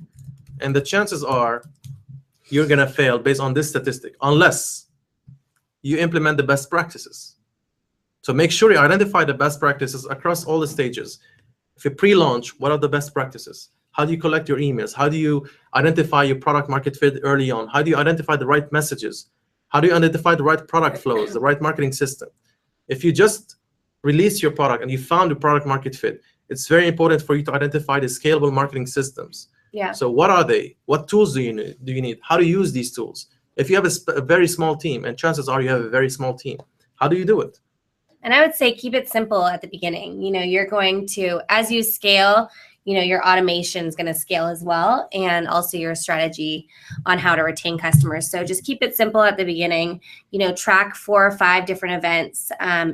And the chances are you're gonna fail based on this statistic, unless you implement the best practices. So make sure you identify the best practices across all the stages. If you pre-launch, what are the best practices? How do you collect your emails? How do you identify your product market fit early on? How do you identify the right messages? How do you identify the right product flows, the right marketing system? If you just release your product and you found your product market fit, it's very important for you to identify the scalable marketing systems. Yeah. So what are they? What tools do you need? How to use these tools? If you have a very small team, and chances are you have a very small team, how do you do it? And I would say keep it simple at the beginning. You're going to, as you scale, your automation is going to scale as well, and also your strategy on how to retain customers. So just keep it simple at the beginning. Track 4 or 5 different events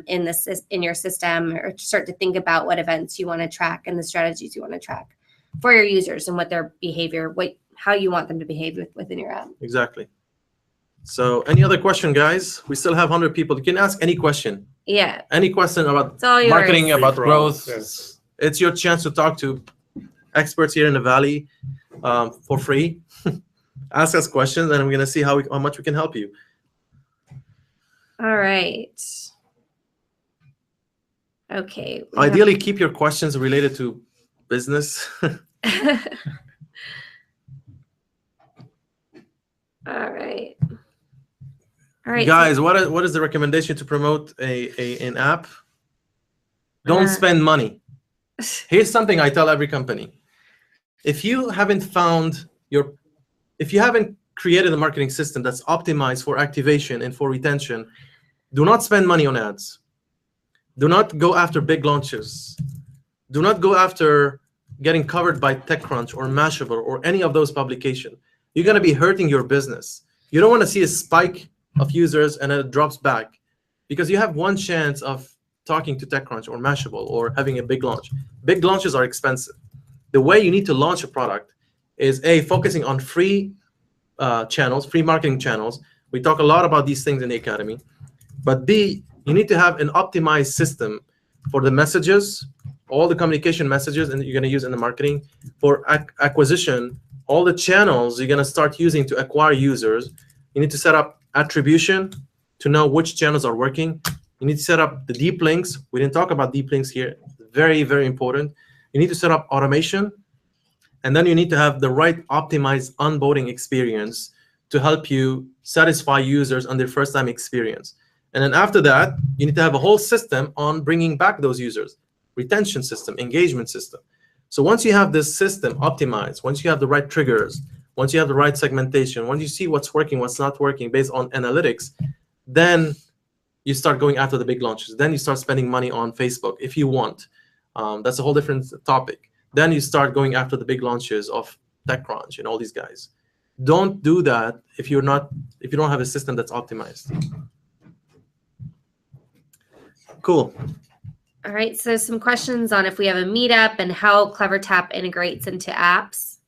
in your system, or start to think about what events you want to track and the strategies you want to track for your users and what their behavior, how you want them to behave within your app. Exactly. So any other question, guys? We still have 100 people. You can ask any question. Yeah. Any question about yours. Marketing, about growth. Yes. It's your chance to talk to experts here in the Valley for free. Ask us questions, and we're going to see how much we can help you. All right. Okay. Ideally, keep your questions related to business. All right. All right, guys, what is the recommendation to promote an app? Don't spend money. Here's something I tell every company. If you haven't created a marketing system that's optimized for activation and for retention, do not spend money on ads. Do not go after big launches. Do not go after getting covered by TechCrunch or Mashable or any of those publications. You're going to be hurting your business. You don't want to see a spike of users and it drops back, because you have one chance of talking to TechCrunch or Mashable or having a big launch. Big launches are expensive. The way you need to launch a product is focusing on free channels, free marketing channels. We talk a lot about these things in the academy. But B, you need to have an optimized system for the messages, all the communication messages and you're going to use in the marketing. For acquisition, all the channels you're going to start using to acquire users. You need to set up attribution to know which channels are working. You need to set up the deep links. We didn't talk about deep links here. Very, very important. You need to set up automation. And then you need to have the right optimized onboarding experience to help you satisfy users on their first-time experience. And then after that, you need to have a whole system on bringing back those users, retention system, engagement system. So once you have this system optimized, once you have the right triggers, once you have the right segmentation, once you see what's working, what's not working based on analytics, then you start going after the big launches. Then you start spending money on Facebook if you want. That's a whole different topic. Then you start going after the big launches of TechCrunch and all these guys. Don't do that if you don't have a system that's optimized. Cool. All right, so some questions on if we have a meetup and how CleverTap integrates into apps.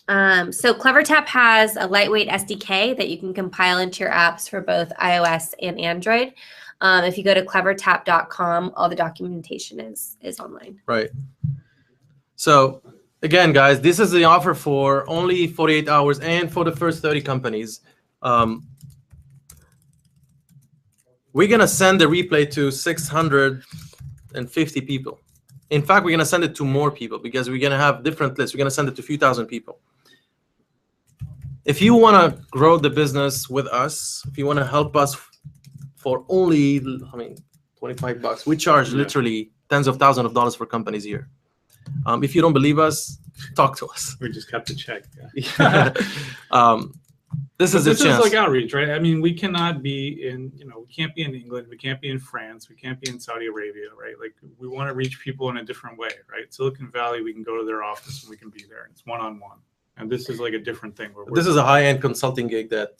So CleverTap has a lightweight SDK that you can compile into your apps for both iOS and Android. If you go to clevertap.com, all the documentation is online. Right. So again, guys, this is the offer for only 48 hours and for the first 30 companies. We're going to send the replay to 650 people. In fact, we're going to send it to more people because we're going to have different lists. We're going to send it to a few thousand people. If you want to grow the business with us, if you want to help us for only, $25, we charge literally tens of thousands of dollars for companies here. If you don't believe us, talk to us. We just got to check. Yeah. This is like outreach, right? I mean, we cannot be in, we can't be in England, we can't be in France, we can't be in Saudi Arabia, right? Like, we want to reach people in a different way, right? Silicon Valley, we can go to their office and we can be there. It's one-on-one. And this is like a different thing. This is a high-end consulting gig that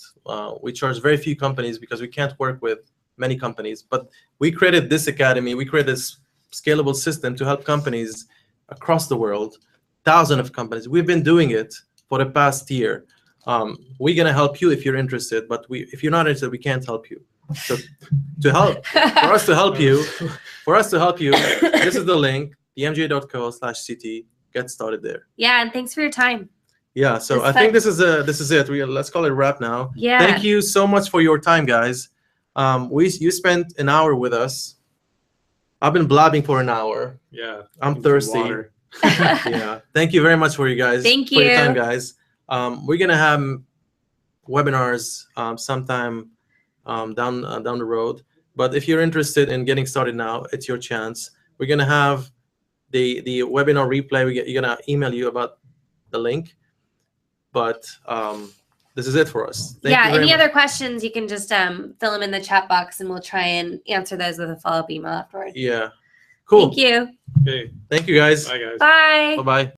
we charge very few companies because we can't work with many companies. But we created this academy, we created this scalable system to help companies across the world, thousands of companies. We've been doing it for the past year. We're gonna help you if you're interested, but if you're not interested, we can't help you. So for us to help you, this is the link, themga.co/ct. Get started there. Yeah, and thanks for your time. Yeah, so I think this is it. Let's call it a wrap now. Yeah. Thank you so much for your time, guys. You spent an hour with us. I've been blabbing for an hour. Yeah. I'm thirsty. Yeah. Thank you very much for your time, guys. We're gonna have webinars sometime down the road. But if you're interested in getting started now, it's your chance. We're gonna have the webinar replay. You're gonna email you about the link. But this is it for us. Thank you very much. Other questions, you can just fill them in the chat box, and we'll try and answer those with a follow-up email afterwards. Yeah. Cool. Thank you. Okay. Thank you, guys. Bye, guys. Bye. Bye-bye.